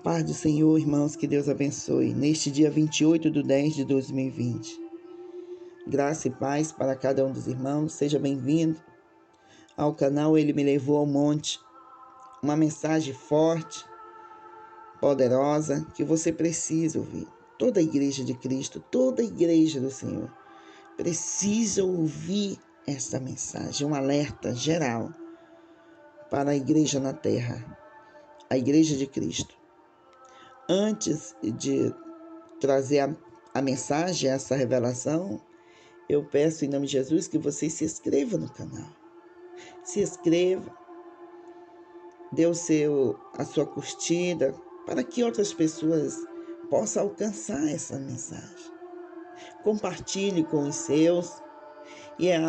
Paz do Senhor, irmãos, que Deus abençoe. Neste dia 28/10/2020. Graça e paz para cada um dos irmãos. Seja bem-vindo ao canal Ele Me Levou ao Monte. Uma mensagem forte, poderosa, que você precisa ouvir. Toda a igreja de Cristo, toda a igreja do Senhor precisa ouvir esta mensagem. Um alerta geral para a igreja na terra, a igreja de Cristo. Antes de trazer a mensagem, essa revelação, eu peço em nome de Jesus que você se inscreva no canal. Se inscreva, dê a sua curtida, para que outras pessoas possam alcançar essa mensagem. Compartilhe com os seus, e é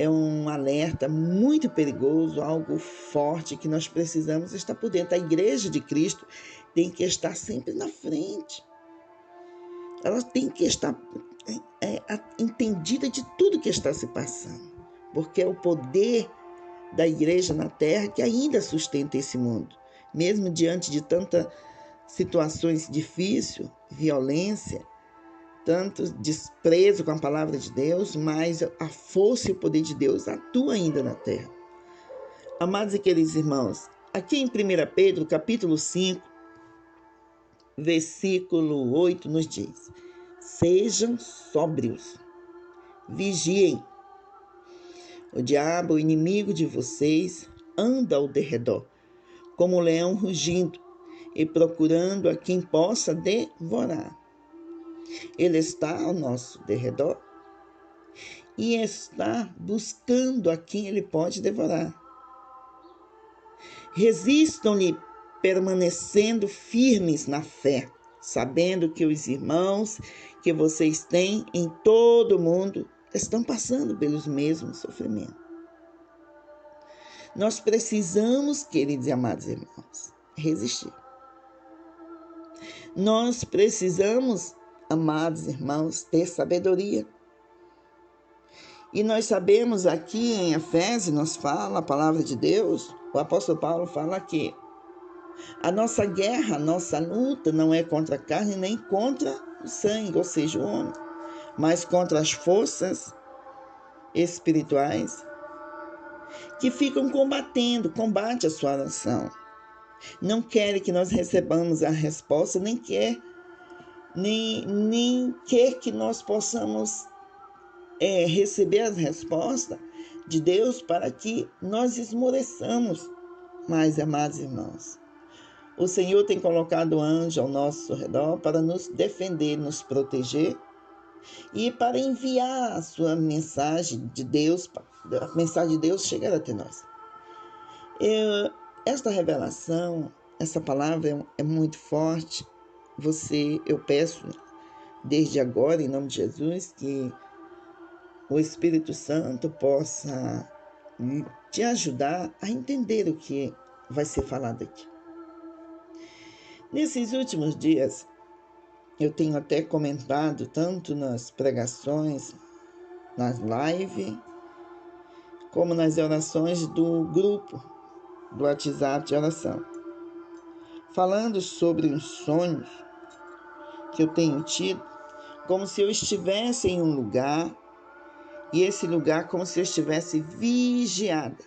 um alerta muito perigoso, algo forte que nós precisamos estar por dentro. A igreja de Cristo tem que estar sempre na frente. Ela tem que estar entendida de tudo que está se passando, porque é o poder da igreja na terra que ainda sustenta esse mundo, mesmo diante de tantas situações difíceis, violência, tanto desprezo com a palavra de Deus, mas a força e o poder de Deus atua ainda na terra. Amados e queridos irmãos, aqui em 1 Pedro, capítulo 5, versículo 8, nos diz: sejam sóbrios, vigiem. O diabo, o inimigo de vocês, anda ao derredor, como um leão rugindo e procurando a quem possa devorar. Ele está ao nosso derredor e está buscando a quem ele pode devorar. Resistam-lhe, permanecendo firmes na fé, sabendo que os irmãos que vocês têm em todo o mundo estão passando pelos mesmos sofrimentos. Nós precisamos, queridos e amados irmãos, resistir. Nós precisamos, amados irmãos, ter sabedoria. E nós sabemos aqui em Efésios, nos fala a palavra de Deus, o apóstolo Paulo fala que a nossa guerra, a nossa luta não é contra a carne nem contra o sangue, ou seja, o homem, mas contra as forças espirituais que ficam combate a sua nação. Não querem que nós recebamos a resposta, nem quer que nós possamos receber as respostas de Deus para que nós esmoreçamos. Mas, amados irmãos, o Senhor tem colocado anjo ao nosso redor para nos defender, nos proteger e para enviar a sua mensagem de Deus, a mensagem de Deus chegar até nós. Esta revelação, essa palavra é muito forte. Eu peço desde agora, em nome de Jesus, que o Espírito Santo possa te ajudar a entender o que vai ser falado aqui. Nesses últimos dias, eu tenho até comentado, tanto nas pregações, nas lives, como nas orações do grupo do WhatsApp de oração, falando sobre uns sonhos que eu tenho tido, como se eu estivesse em um lugar, e esse lugar como se eu estivesse vigiada.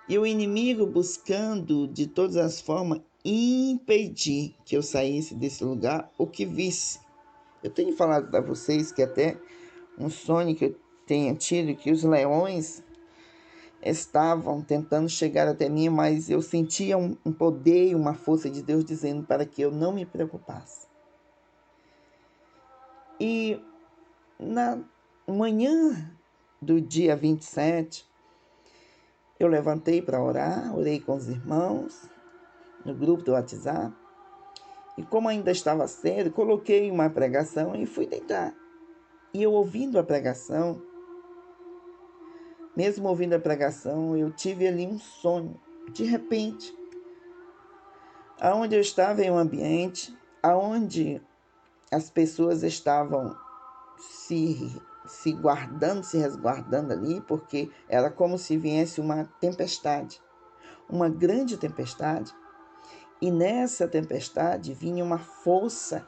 E o inimigo buscando de todas as formas impedir que eu saísse desse lugar ou que visse. Eu tenho falado para vocês que até um sonho que eu tenho tido, que os leões estavam tentando chegar até mim, mas eu sentia um poder e uma força de Deus dizendo para que eu não me preocupasse. E na manhã do dia 27, eu levantei para orar, orei com os irmãos no grupo do WhatsApp. E como ainda estava cedo, coloquei uma pregação e fui deitar. E eu ouvindo a pregação, mesmo ouvindo a pregação, eu tive ali um sonho, de repente. Aonde eu estava em um ambiente, aonde as pessoas estavam se guardando, se resguardando ali, porque era como se viesse uma tempestade, uma grande tempestade. E nessa tempestade vinha uma força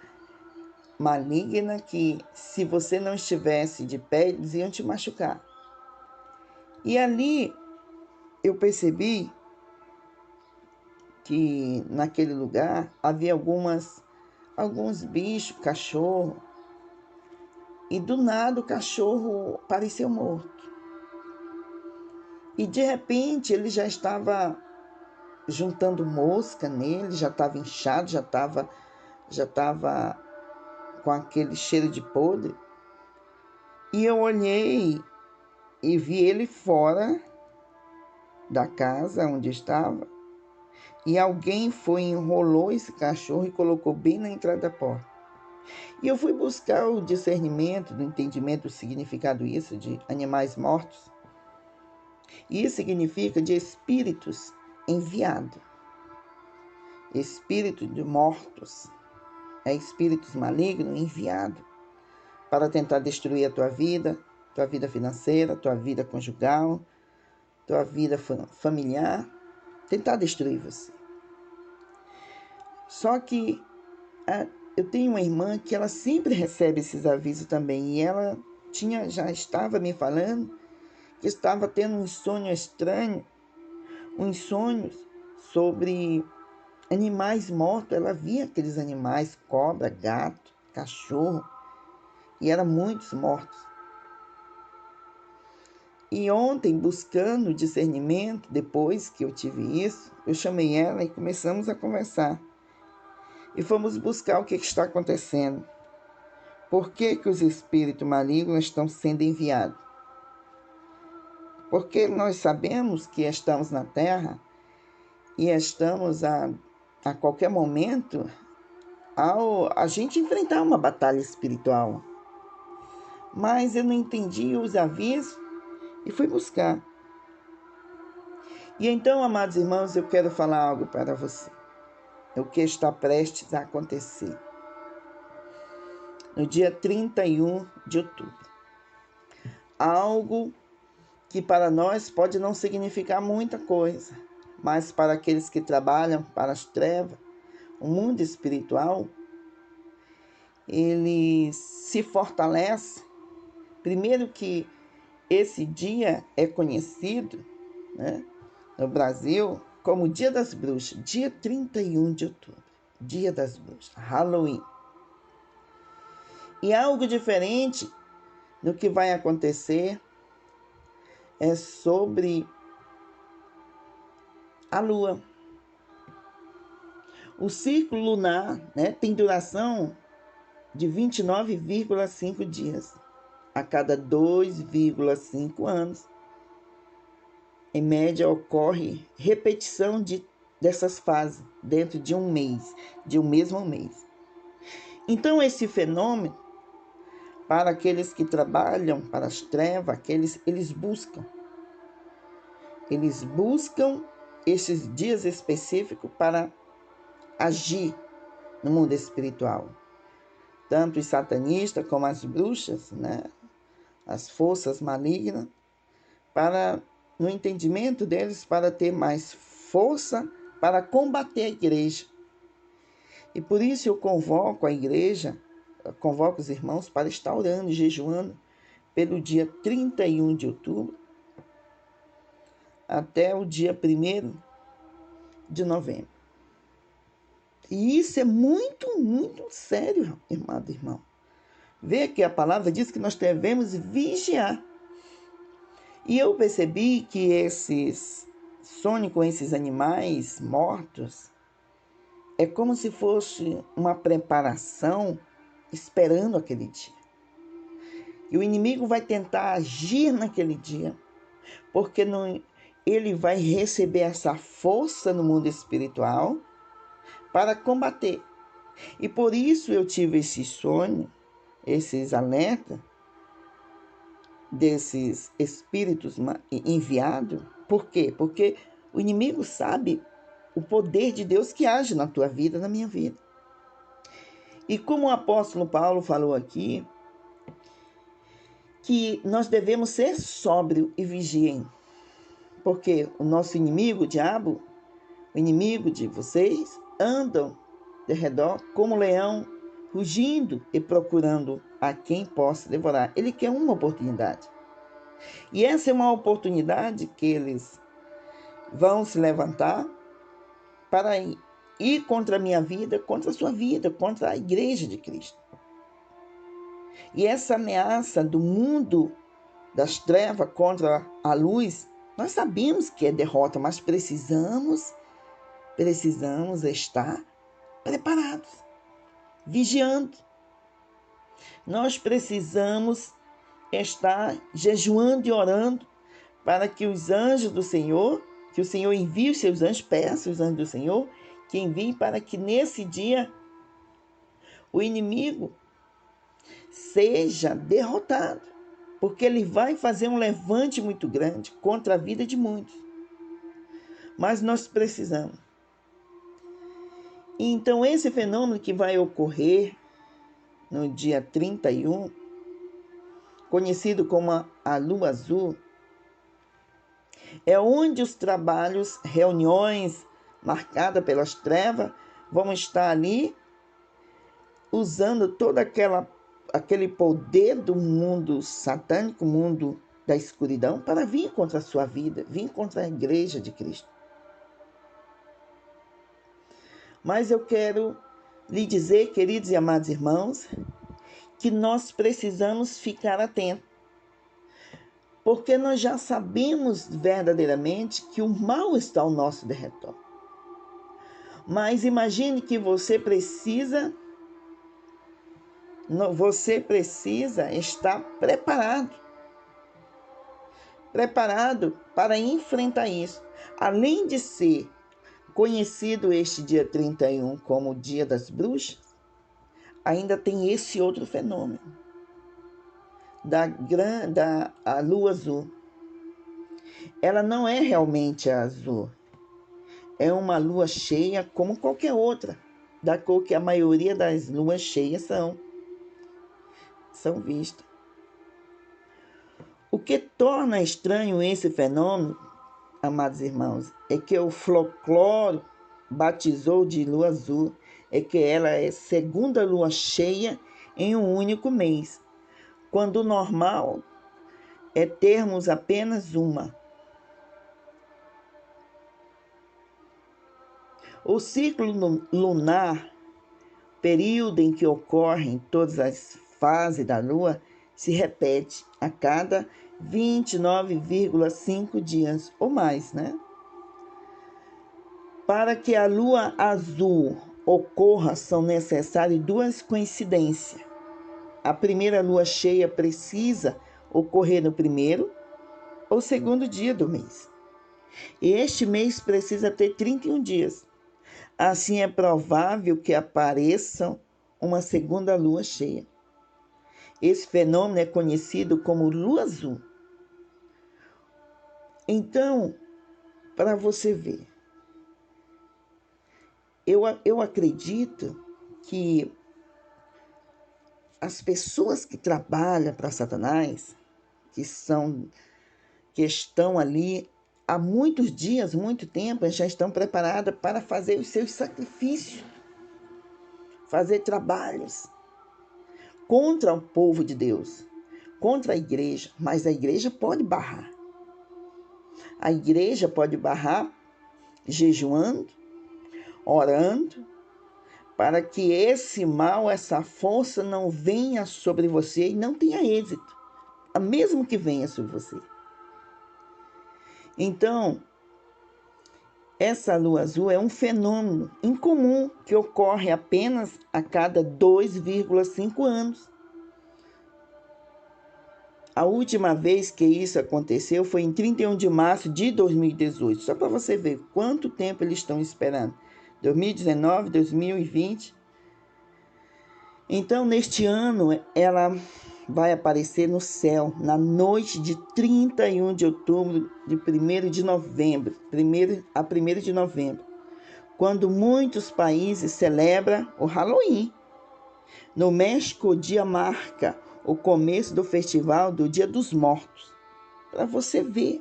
maligna que, se você não estivesse de pé, eles iam te machucar. E ali eu percebi que naquele lugar havia alguns bichos, cachorro, e do nada o cachorro pareceu morto. E de repente ele já estava juntando mosca nele, já estava inchado, já estava com aquele cheiro de podre. E eu olhei e vi ele fora da casa onde estava. E alguém foi, enrolou esse cachorro e colocou bem na entrada da porta. E eu fui buscar o discernimento, do entendimento do significado disso, de animais mortos. E isso significa de espíritos enviados. Espírito de mortos. É espíritos malignos enviados para tentar destruir a tua vida financeira, tua vida conjugal, tua vida familiar, tentar destruir você. Só que eu tenho uma irmã que ela sempre recebe esses avisos também, e ela já estava me falando que estava tendo um sonho estranho, uns sonhos sobre animais mortos. Ela via aqueles animais, cobra, gato, cachorro, e eram muitos mortos. E ontem, buscando discernimento, depois que eu tive isso, eu chamei ela e começamos a conversar. E fomos buscar o que está acontecendo. Por que os espíritos malignos estão sendo enviados? Porque nós sabemos que estamos na Terra e estamos a qualquer momento a gente enfrentar uma batalha espiritual. Mas eu não entendi os avisos e fui buscar. E então, amados irmãos, eu quero falar algo para você. O que está prestes a acontecer. No dia 31 de outubro. Algo que para nós pode não significar muita coisa, mas para aqueles que trabalham para as trevas, o mundo espiritual, ele se fortalece. Primeiro que esse dia é conhecido, né, no Brasil como Dia das Bruxas, dia 31 de outubro, Dia das Bruxas, Halloween. E algo diferente no que vai acontecer é sobre a Lua. O ciclo lunar, né, tem duração de 29,5 dias. A cada 2,5 anos, em média, ocorre repetição dessas fases dentro de um mês, de um mesmo mês. Então, esse fenômeno, para aqueles que trabalham para as trevas, eles buscam esses dias específicos para agir no mundo espiritual. Tanto os satanistas como as bruxas, né? As forças malignas, no entendimento deles, para ter mais força para combater a igreja. E por isso eu convoco a igreja, convoco os irmãos para estar orando e jejuando pelo dia 31 de outubro até o dia 1º de novembro. E isso é muito, muito sério, amado irmão. Vê que a palavra diz que nós devemos vigiar. E eu percebi que esses sonhos com esses animais mortos é como se fosse uma preparação esperando aquele dia. E o inimigo vai tentar agir naquele dia, porque ele vai receber essa força no mundo espiritual para combater. E por isso eu tive esse sonho, esses alertas desses espíritos enviados. Por quê? Porque o inimigo sabe o poder de Deus que age na tua vida, na minha vida. E como o apóstolo Paulo falou aqui, que nós devemos ser sóbrios e vigiem. Porque o nosso inimigo, o diabo, O inimigo de vocês andam de redor como leão, rugindo e procurando a quem possa devorar. Ele quer uma oportunidade. E essa é uma oportunidade que eles vão se levantar para ir contra a minha vida, contra a sua vida, contra a igreja de Cristo. E essa ameaça do mundo das trevas contra a luz, nós sabemos que é derrota, mas precisamos estar preparados, vigiando. Nós precisamos estar jejuando e orando para que os anjos do Senhor, que o Senhor envie os seus anjos, peça os anjos do Senhor, que enviem para que nesse dia o inimigo seja derrotado, porque ele vai fazer um levante muito grande contra a vida de muitos. Mas nós precisamos. Então, esse fenômeno que vai ocorrer no dia 31, conhecido como a lua azul, é onde os trabalhos, reuniões marcadas pelas trevas, vão estar ali usando todo aquele poder do mundo satânico, mundo da escuridão, para vir contra a sua vida, vir contra a igreja de Cristo. Mas eu quero lhe dizer, queridos e amados irmãos, que nós precisamos ficar atentos, porque nós já sabemos verdadeiramente que o mal está ao nosso derredor. Mas imagine que você precisa estar preparado para enfrentar isso. Além de ser conhecido este dia 31 como o Dia das Bruxas, ainda tem esse outro fenômeno da lua azul. Ela não é realmente azul. É uma lua cheia como qualquer outra, da cor que a maioria das luas cheias são vistas. O que torna estranho esse fenômeno, amados irmãos, é que o folclore batizou de lua azul, é que ela é segunda lua cheia em um único mês, quando o normal é termos apenas uma. O ciclo lunar, período em que ocorrem todas as fases da lua, se repete a cada 29,5 dias ou mais, né? Para que a lua azul ocorra, são necessárias duas coincidências. A primeira lua cheia precisa ocorrer no primeiro ou segundo dia do mês. E este mês precisa ter 31 dias. Assim é provável que apareça uma segunda lua cheia. Esse fenômeno é conhecido como lua azul. Então, para você ver, eu acredito que as pessoas que trabalham para Satanás, que estão ali há muitos dias, muito tempo, já estão preparadas para fazer os seus sacrifícios, fazer trabalhos contra o povo de Deus, contra a igreja, mas a igreja pode barrar. A igreja pode barrar jejuando, orando, para que esse mal, essa força não venha sobre você e não tenha êxito, mesmo que venha sobre você. Então, essa lua azul é um fenômeno incomum que ocorre apenas a cada 2,5 anos. A última vez que isso aconteceu foi em 31 de março de 2018. Só para você ver quanto tempo eles estão esperando. 2019, 2020. Então, neste ano, ela vai aparecer no céu na noite de 31 de outubro, de 1º de novembro, 1º de novembro, quando muitos países celebram o Halloween. No México, o dia marca o começo do festival do Dia dos Mortos, para você ver.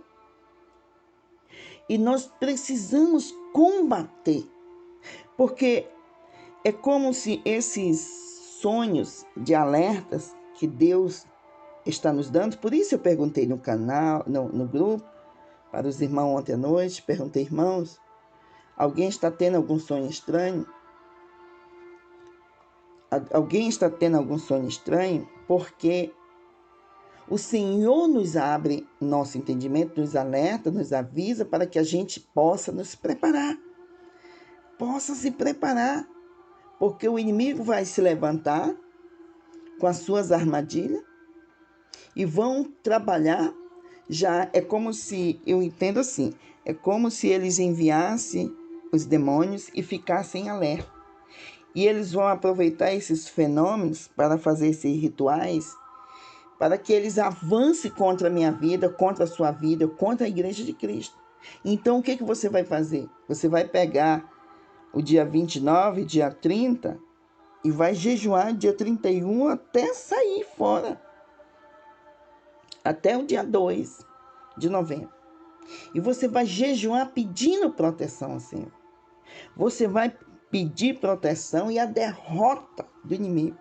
E nós precisamos combater, porque é como se esses sonhos de alertas que Deus está nos dando, por isso eu perguntei no canal, no grupo, para os irmãos ontem à noite, perguntei, irmãos, alguém está tendo algum sonho estranho? Alguém está tendo algum sonho estranho? Porque o Senhor nos abre nosso entendimento, nos alerta, nos avisa para que a gente possa nos preparar. Possa se preparar, porque o inimigo vai se levantar com as suas armadilhas e vão trabalhar. Já é como se, eu entendo assim, é como se eles enviassem os demônios e ficassem alerta. E eles vão aproveitar esses fenômenos para fazer esses rituais, para que eles avancem contra a minha vida, contra a sua vida, contra a igreja de Cristo. Então, o que você vai fazer? Você vai pegar o dia 29, dia 30, e vai jejuar dia 31 até sair fora. Até o dia 2 de novembro. E você vai jejuar pedindo proteção ao Senhor. Você vai pedir proteção e a derrota do inimigo.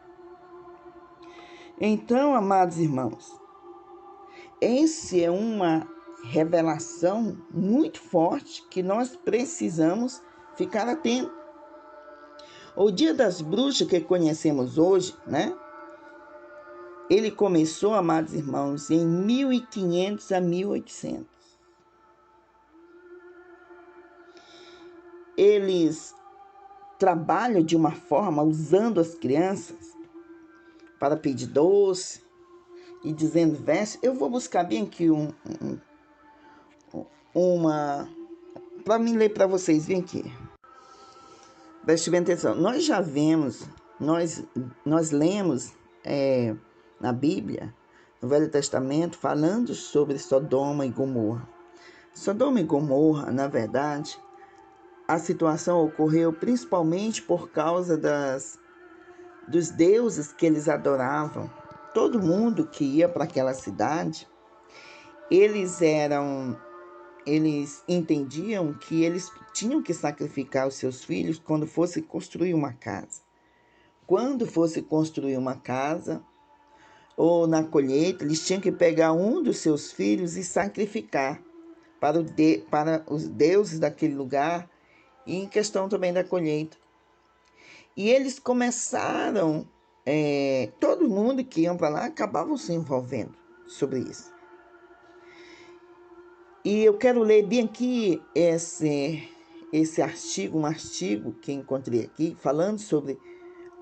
Então, amados irmãos, essa é uma revelação muito forte que nós precisamos ficar atentos. O Dia das Bruxas que conhecemos hoje, né? Ele começou, amados irmãos, em 1500 a 1800. Eles trabalham de uma forma usando as crianças para pedir doce e dizendo versos. Eu vou buscar bem aqui uma para mim ler para vocês, vem aqui. Preste bem atenção. Nós já vemos, nós lemos na Bíblia, no Velho Testamento, falando sobre Sodoma e Gomorra. Sodoma e Gomorra, na verdade, a situação ocorreu principalmente por causa dos deuses que eles adoravam. Todo mundo que ia para aquela cidade, eles entendiam que eles tinham que sacrificar os seus filhos quando fosse construir uma casa. Quando fosse construir uma casa, ou na colheita, eles tinham que pegar um dos seus filhos e sacrificar para os deuses daquele lugar, e em questão também da colheita. E eles começaram, todo mundo que ia para lá acabavam se envolvendo sobre isso. E eu quero ler bem aqui esse artigo, um artigo que encontrei aqui, falando sobre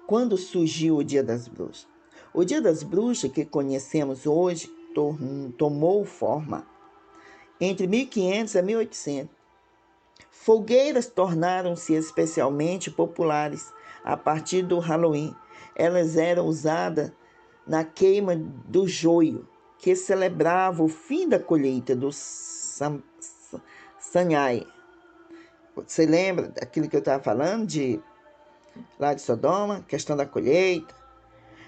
quando surgiu o Dia das Bruxas. O Dia das Bruxas, que conhecemos hoje, tomou forma entre 1500 a 1800. Fogueiras tornaram-se especialmente populares a partir do Halloween. Elas eram usadas na queima do joio, que celebrava o fim da colheita do Sanhai. Você lembra daquilo que eu estava falando lá de Sodoma, questão da colheita?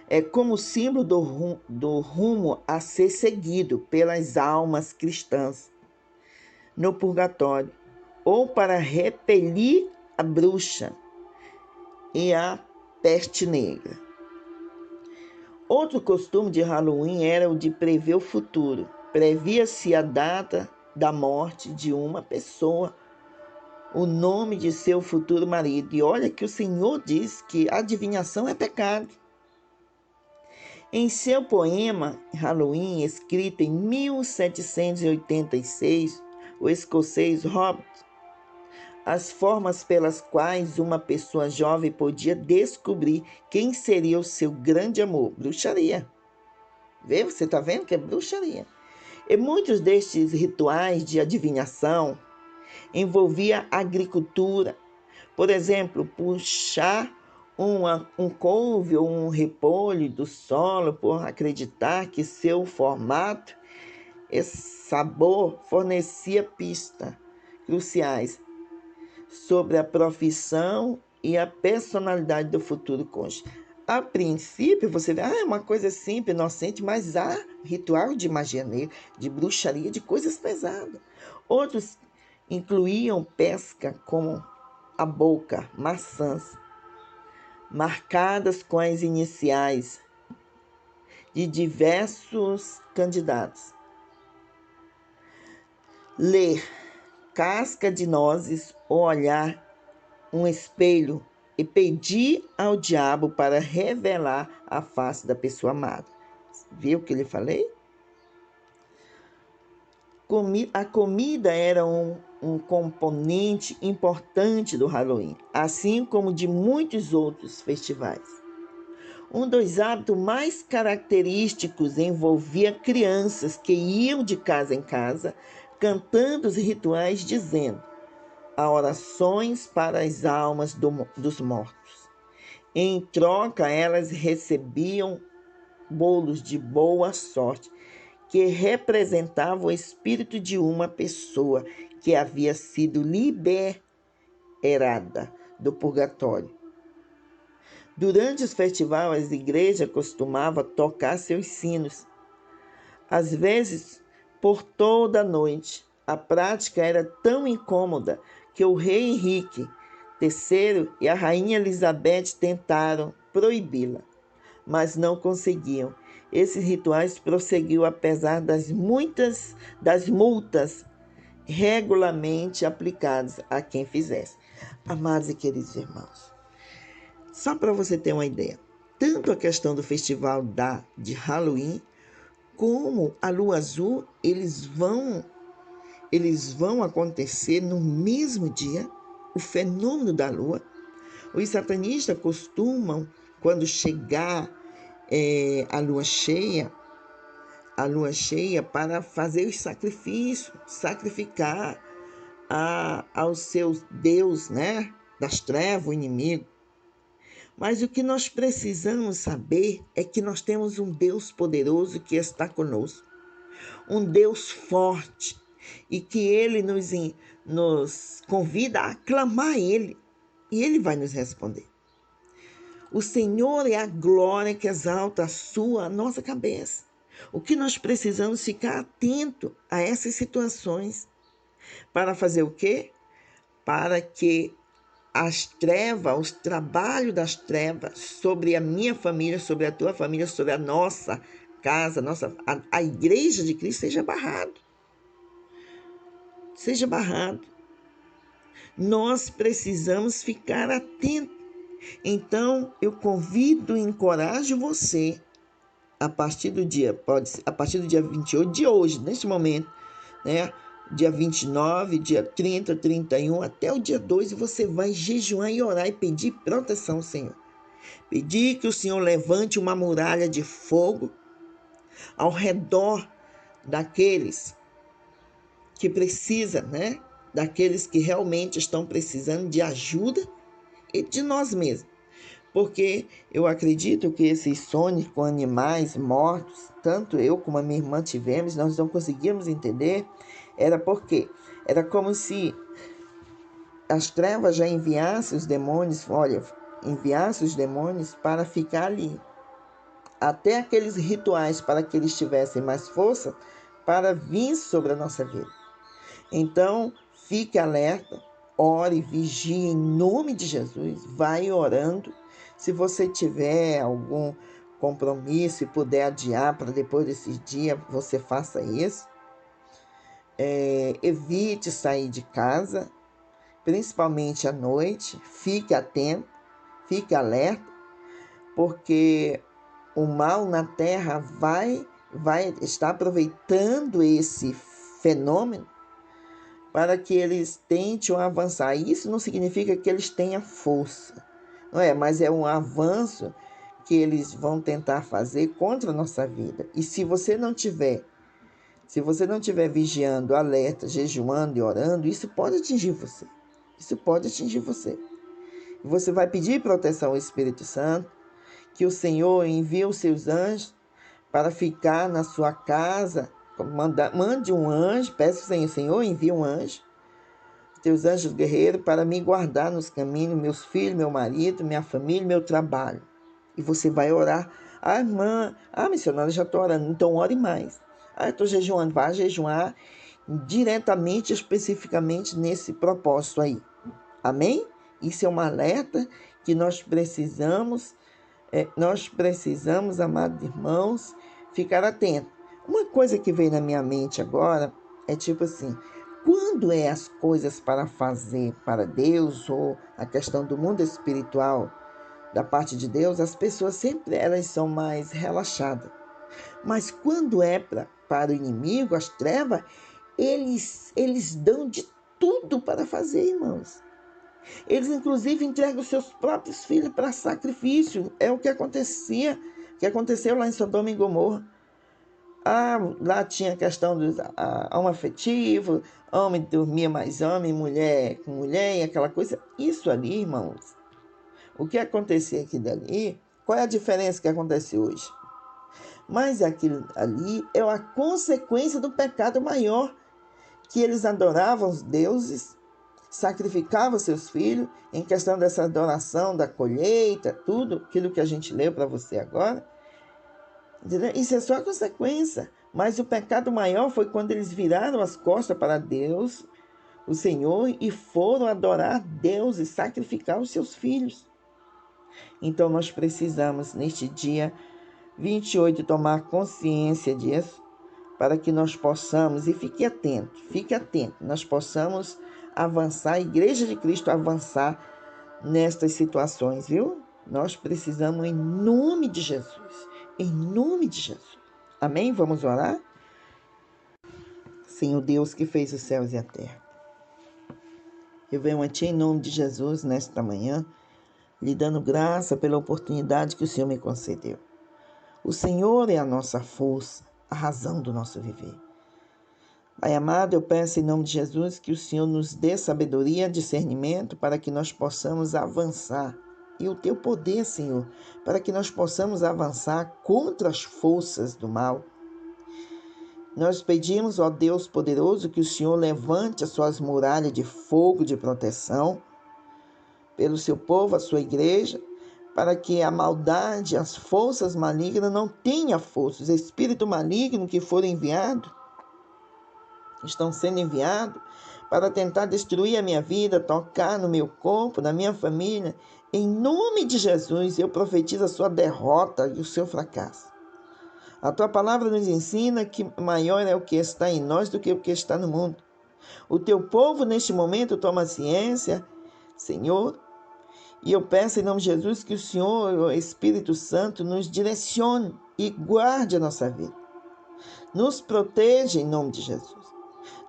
É como símbolo do rumo a ser seguido pelas almas cristãs no purgatório, ou para repelir a bruxa e a peste negra. Outro costume de Halloween era o de prever o futuro. Previa-se a data da morte de uma pessoa, o nome de seu futuro marido. E olha que o Senhor diz que a adivinhação é pecado. Em seu poema Halloween, escrito em 1786, o escocês Robert, as formas pelas quais uma pessoa jovem podia descobrir quem seria o seu grande amor. Bruxaria. Vê, você está vendo que é bruxaria. E muitos destes rituais de adivinhação envolvia agricultura. Por exemplo, puxar um couve ou um repolho do solo por acreditar que seu formato e sabor fornecia pistas cruciais sobre a profissão e a personalidade do futuro cônjuge. A princípio, você vê, é uma coisa simples, inocente, mas há ritual de magia negra, de bruxaria, de coisas pesadas. Outros incluíam pesca com a boca, maçãs, marcadas com as iniciais de diversos candidatos. Ler casca de nozes ou olhar um espelho e pedir ao diabo para revelar a face da pessoa amada. Viu o que eu falei? A comida era um componente importante do Halloween, assim como de muitos outros festivais. Um dos hábitos mais característicos envolvia crianças que iam de casa em casa, cantando os rituais, dizendo orações para as almas dos mortos. Em troca, elas recebiam bolos de boa sorte, que representavam o espírito de uma pessoa que havia sido liberada do purgatório. Durante os festivais, as igrejas costumavam tocar seus sinos, às vezes por toda a noite. A prática era tão incômoda que o rei Henrique III e a rainha Elizabeth tentaram proibi-la, mas não conseguiam. Esses rituais prosseguiu apesar das multas regularmente aplicadas a quem fizesse. Amados e queridos irmãos, só para você ter uma ideia, tanto a questão do festival de Halloween como a lua azul, eles vão acontecer no mesmo dia, o fenômeno da lua. Os satanistas costumam, quando chegar a lua cheia, para fazer os sacrifícios, sacrificar ao seu Deus, né, das trevas, o inimigo. Mas o que nós precisamos saber é que nós temos um Deus poderoso que está conosco, um Deus forte, e que Ele nos convida a clamar a Ele, e Ele vai nos responder. O Senhor é a glória que exalta a nossa cabeça. O que nós precisamos ficar atento a essas situações. Para fazer o quê? Para que as trevas, os trabalhos das trevas sobre a minha família, sobre a tua família, sobre a nossa casa, a igreja de Cristo seja barrado. Seja barrado. Nós precisamos ficar atentos. Então, eu convido e encorajo você, a partir do dia 28 de hoje, neste momento, né? Dia 29, dia 30, 31, até o dia 2, você vai jejuar e orar e pedir proteção ao Senhor. Pedir que o Senhor levante uma muralha de fogo ao redor daqueles que precisam, né? Daqueles que realmente estão precisando de ajuda e de nós mesmos. Porque eu acredito que esses sonhos com animais mortos, tanto eu como a minha irmã tivemos, nós não conseguíamos entender, era como se as trevas já enviassem os demônios, enviassem os demônios para ficar ali. Até aqueles rituais para que eles tivessem mais força para vir sobre a nossa vida. Então, fique alerta, ore, vigie em nome de Jesus, vai orando. Se você tiver algum compromisso e puder adiar para depois desse dia, você faça isso. Evite sair de casa, principalmente à noite. Fique atento, fique alerta, porque o mal na terra vai estar aproveitando esse fenômeno para que eles tentem avançar. Isso não significa que eles tenham força, não é? Mas é um avanço que eles vão tentar fazer contra a nossa vida. E se você não tiver vigiando, alerta, jejuando e orando, isso pode atingir você. Isso pode atingir você. Você vai pedir proteção ao Espírito Santo, que o Senhor envie os seus anjos para ficar na sua casa. Mande um anjo, peça ao Senhor, envie um anjo, teus anjos guerreiros, para me guardar nos caminhos, meus filhos, meu marido, minha família, meu trabalho. E você vai orar. Irmã, missionária, já estou orando, então ore mais. Eu estou jejuando, vá jejuar diretamente, especificamente nesse propósito aí. Amém? Isso é um alerta que nós precisamos, amados irmãos, ficar atentos. Uma coisa que veio na minha mente agora é tipo assim, quando é as coisas para fazer para Deus ou a questão do mundo espiritual da parte de Deus, as pessoas sempre elas são mais relaxadas. Mas quando é para o inimigo, as trevas, eles dão de tudo para fazer, irmãos. Eles, inclusive, entregam os seus próprios filhos para sacrifício. É o que aconteceu lá em Sodoma e Gomorra. Lá tinha a questão do homoafetivo, homem dormia mais homem, mulher com mulher, e aquela coisa. Isso ali, irmãos, o que acontecia aqui dali, qual é a diferença que acontece hoje? Mas aquilo ali é a consequência do pecado maior, que eles adoravam os deuses, sacrificavam seus filhos, em questão dessa adoração, da colheita, tudo aquilo que a gente leu para você agora. Isso é só a consequência. Mas o pecado maior foi quando eles viraram as costas para Deus, o Senhor, e foram adorar Deus e sacrificar os seus filhos. Então nós precisamos, neste dia 28, tomar consciência disso, para que nós possamos, e fique atento, nós possamos avançar, a Igreja de Cristo avançar nestas situações, viu? Nós precisamos em nome de Jesus, em nome de Jesus. Amém? Vamos orar? Senhor Deus que fez os céus e a terra, eu venho a Ti em nome de Jesus nesta manhã, lhe dando graça pela oportunidade que o Senhor me concedeu. O Senhor é a nossa força, a razão do nosso viver. Pai amado, eu peço em nome de Jesus que o Senhor nos dê sabedoria, discernimento para que nós possamos avançar. E o Teu poder, Senhor, para que nós possamos avançar contra as forças do mal. Nós pedimos, ó Deus poderoso, que o Senhor levante as suas muralhas de fogo de proteção pelo seu povo, a sua igreja, para que a maldade, as forças malignas não tenham força. Os espíritos malignos que foram enviados, estão sendo enviados para tentar destruir a minha vida, tocar no meu corpo, na minha família. Em nome de Jesus, eu profetizo a sua derrota e o seu fracasso. A tua palavra nos ensina que maior é o que está em nós do que o que está no mundo. O teu povo, neste momento, toma ciência, Senhor, e eu peço em nome de Jesus que o Senhor, o Espírito Santo, nos direcione e guarde a nossa vida. Nos proteja em nome de Jesus.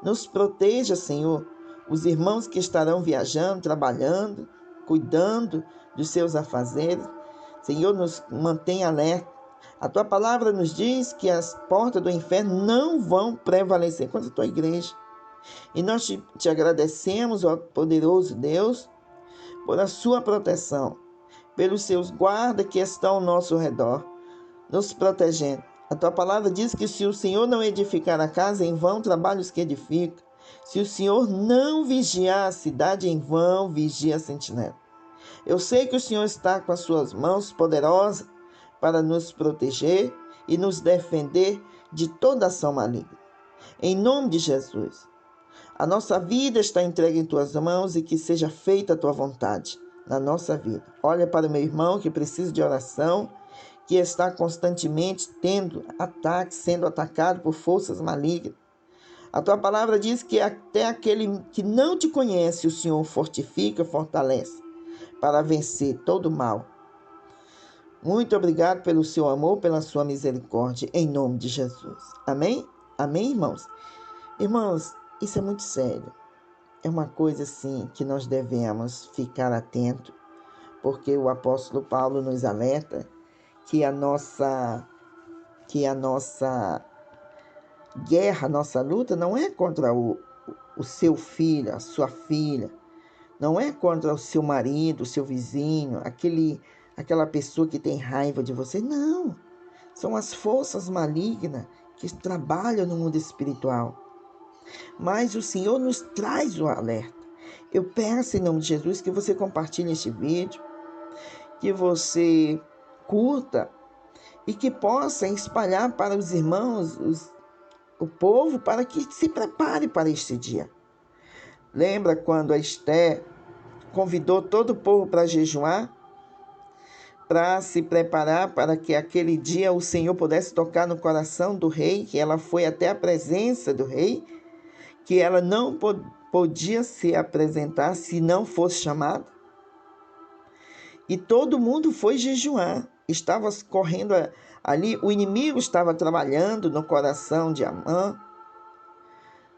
Nos proteja, Senhor, os irmãos que estarão viajando, trabalhando, cuidando dos seus afazeres. Senhor, nos mantém alerta. A tua palavra nos diz que as portas do inferno não vão prevalecer contra a tua igreja. E nós te agradecemos, ó poderoso Deus, por a sua proteção, pelos seus guardas que estão ao nosso redor, nos protegendo. A tua palavra diz que se o Senhor não edificar a casa, em vão trabalham os que edificam. Se o Senhor não vigiar a cidade, em vão vigia a sentinela. Eu sei que o Senhor está com as suas mãos poderosas para nos proteger e nos defender de toda ação maligna. Em nome de Jesus, a nossa vida está entregue em tuas mãos e que seja feita a tua vontade na nossa vida. Olha para o meu irmão que precisa de oração, que está constantemente tendo ataques, sendo atacado por forças malignas. A tua palavra diz que até aquele que não te conhece, o Senhor fortifica, fortalece, para vencer todo o mal. Muito obrigado pelo seu amor, pela sua misericórdia, em nome de Jesus. Amém? Amém, irmãos? Irmãos, isso é muito sério. É uma coisa assim que nós devemos ficar atentos, porque o apóstolo Paulo nos alerta que a nossa guerra, a nossa luta não é contra o seu filho, a sua filha, não é contra o seu marido, o seu vizinho, aquela pessoa que tem raiva de você, não. São as forças malignas que trabalham no mundo espiritual. Mas o Senhor nos traz o alerta. Eu peço em nome de Jesus que você compartilhe este vídeo, que você curta e que possa espalhar para os irmãos o povo para que se prepare para este dia. Lembra quando a Esther convidou todo o povo para jejuar? Para se preparar para que aquele dia o Senhor pudesse tocar no coração do rei, que ela foi até a presença do rei, que ela não podia se apresentar se não fosse chamada. E todo mundo foi jejuar. Estava correndo ali, o inimigo estava trabalhando no coração de Amã,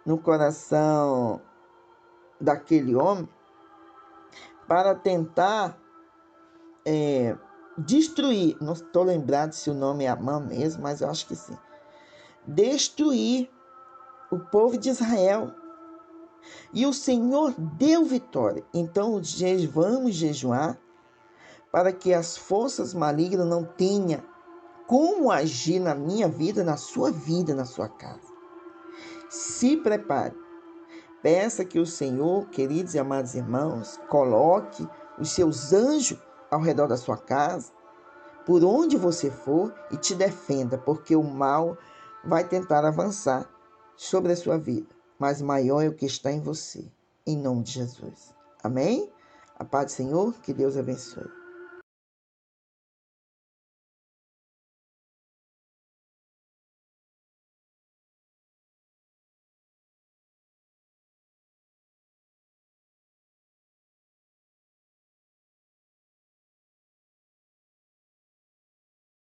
no coração daquele homem, para tentar destruir, não estou lembrado se o nome é Amã mesmo, mas eu acho que sim, destruir o povo de Israel. E o Senhor deu vitória. Então vamos jejuar para que as forças malignas não tenham como agir na minha vida, na sua casa. Se prepare. Peça que o Senhor, queridos e amados irmãos, coloque os seus anjos ao redor da sua casa, por onde você for, e te defenda, porque o mal vai tentar avançar sobre a sua vida, mas maior é o que está em você, em nome de Jesus. Amém? A paz do Senhor, que Deus abençoe.